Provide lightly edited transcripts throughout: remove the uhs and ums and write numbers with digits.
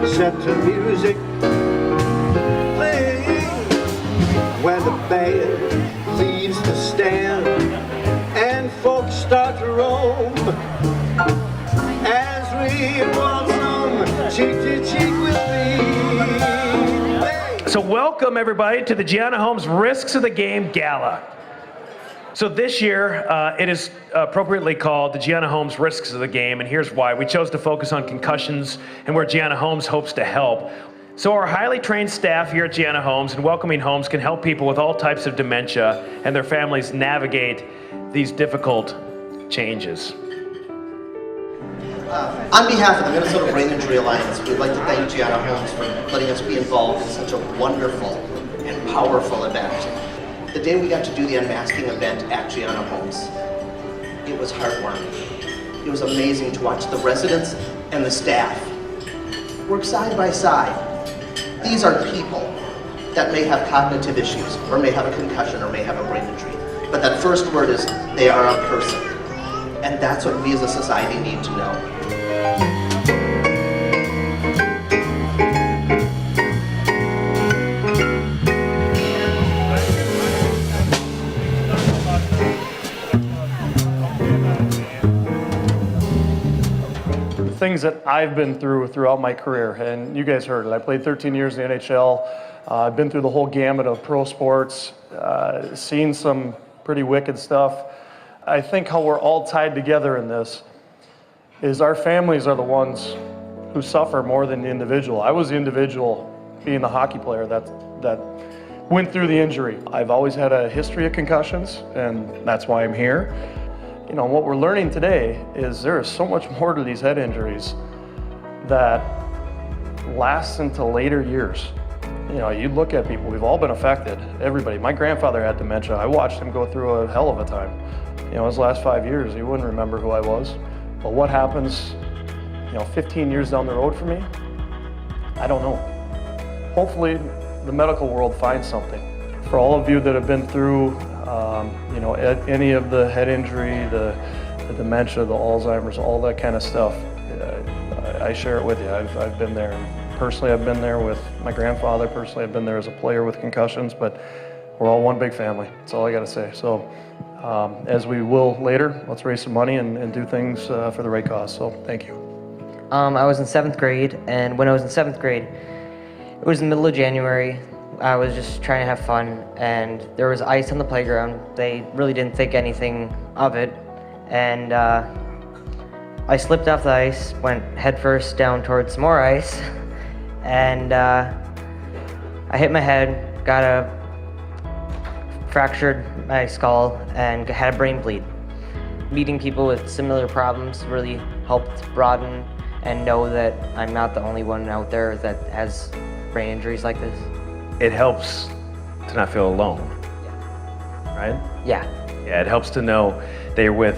set to music playing, when the band leaves the stand and folks start to roam, as we waltz on cheek to cheek with thee. So welcome everybody to the Gianna Homes Risks of the Game Gala. So this year, it is appropriately called the Gianna Homes Risks of the Game, and here's why. We chose to focus on concussions and where Gianna Homes hopes to help. So our highly trained staff here at Gianna Homes and Welcoming Homes can help people with all types of dementia and their families navigate these difficult changes. On behalf of the Minnesota Brain Injury Alliance, we'd like to thank Gianna Homes for letting us be involved in such a wonderful and powerful event. The day we got to do the unmasking event at Gianna Homes, it was heartwarming. It was amazing to watch the residents and the staff work side by side. These are people that may have cognitive issues, or may have a concussion, or may have a brain injury. But that first word is, they are a person. And that's what we as a society need to know. Things that I've been through throughout my career, and you guys heard it. I played 13 years in the NHL. I've been through the whole gamut of pro sports, seen some pretty wicked stuff. I think how we're all tied together in this is our families are the ones who suffer more than the individual. I was the individual, being the hockey player that went through the injury. I've always had a history of concussions, and that's why I'm here. You know, what we're learning today is there is so much more to these head injuries that lasts into later years. You know, you look at people, we've all been affected, everybody. My grandfather had dementia. I watched him go through a hell of a time. You know, his last 5 years, he wouldn't remember who I was. But what happens, 15 years down the road for me? I don't know. Hopefully, the medical world finds something. For all of you that have been through any of the head injury, the dementia, the Alzheimer's, all that kind of stuff, I share it with you. I've been there. And personally, I've been there with my grandfather. Personally, I've been there as a player with concussions, but we're all one big family. That's all I got to say. So, as we will later, let's raise some money and do things for the right cause. So, thank you. I was in 7th grade, and when I was in 7th grade, it was the middle of January. I was just trying to have fun, and there was ice on the playground. They really didn't think anything of it, and I slipped off the ice, went headfirst down towards some more ice, and I hit my head, fractured my skull, and had a brain bleed. Meeting people with similar problems really helped broaden and know that I'm not the only one out there that has brain injuries like this. It helps to not feel alone, right? Yeah. Yeah, it helps to know that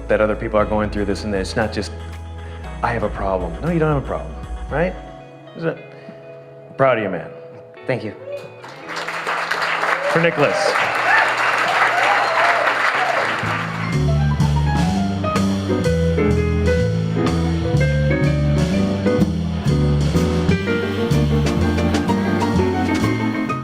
that other people are going through this, and that it's not just, I have a problem. No, you don't have a problem, right? Isn't it? Proud of you, man. Thank you. For Nicholas.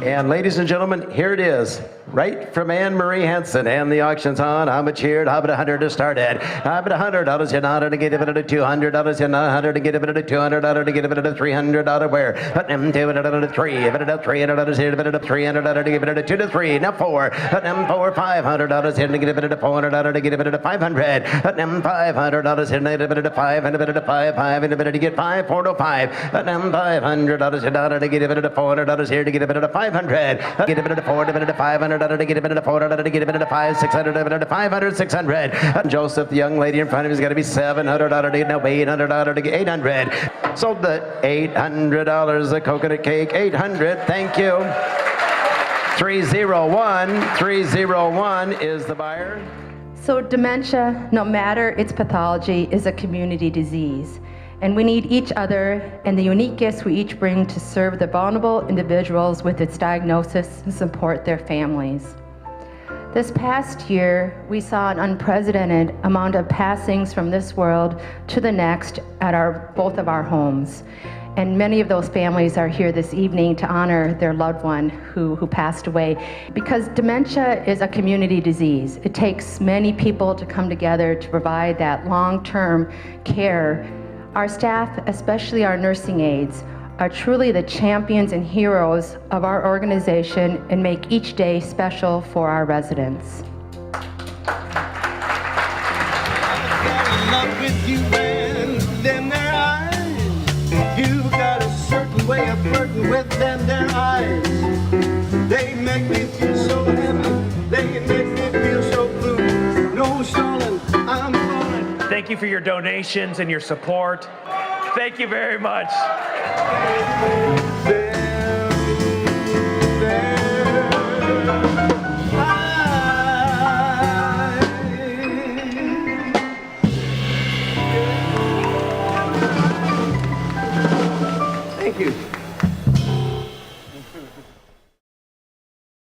And ladies and gentlemen, here it is, right from Anne Marie Hansen, and the auction's on. How much here? How about 100 to start at? How about $100? You're not to get it at $200. You're not 100 to get it at $200 to get it at $300. Where? But them two at $3. If it at $300 here, to $300 to give it at 2 to 3. Now 4. But them 4 $500 here to get it at $400 to get it at 500. But them $500 here to get it at 5 and a bit at 5 and a bit to get 5 4 to 5. But them $500 here to get it at $400 here to get it at 500. Get it at 4 to get it at 500 to get it at 400 to get it at 5 600 to 500 600. And Joseph, the young lady in front of him, has got to be $700 to get now $800 to get 800. So the $800, the coconut cake, 800. Thank you. 301 is the buyer. So dementia, no matter its pathology, is a community disease. And we need each other and the unique gifts we each bring to serve the vulnerable individuals with its diagnosis and support their families. This past year, we saw an unprecedented amount of passings from this world to the next at both of our homes. And many of those families are here this evening to honor their loved one who passed away. Because dementia is a community disease. It takes many people to come together to provide that long-term care. Our staff, especially our nursing aides, are truly the champions and heroes of our organization and make each day special for our residents. Love with you and then their eyes. You got a certain way of flirting with them, their eyes. They make me feel so happy. They make me feel so blue. No stalling, I'm falling. Thank you for your donations and your support. Thank you very much. Thank you.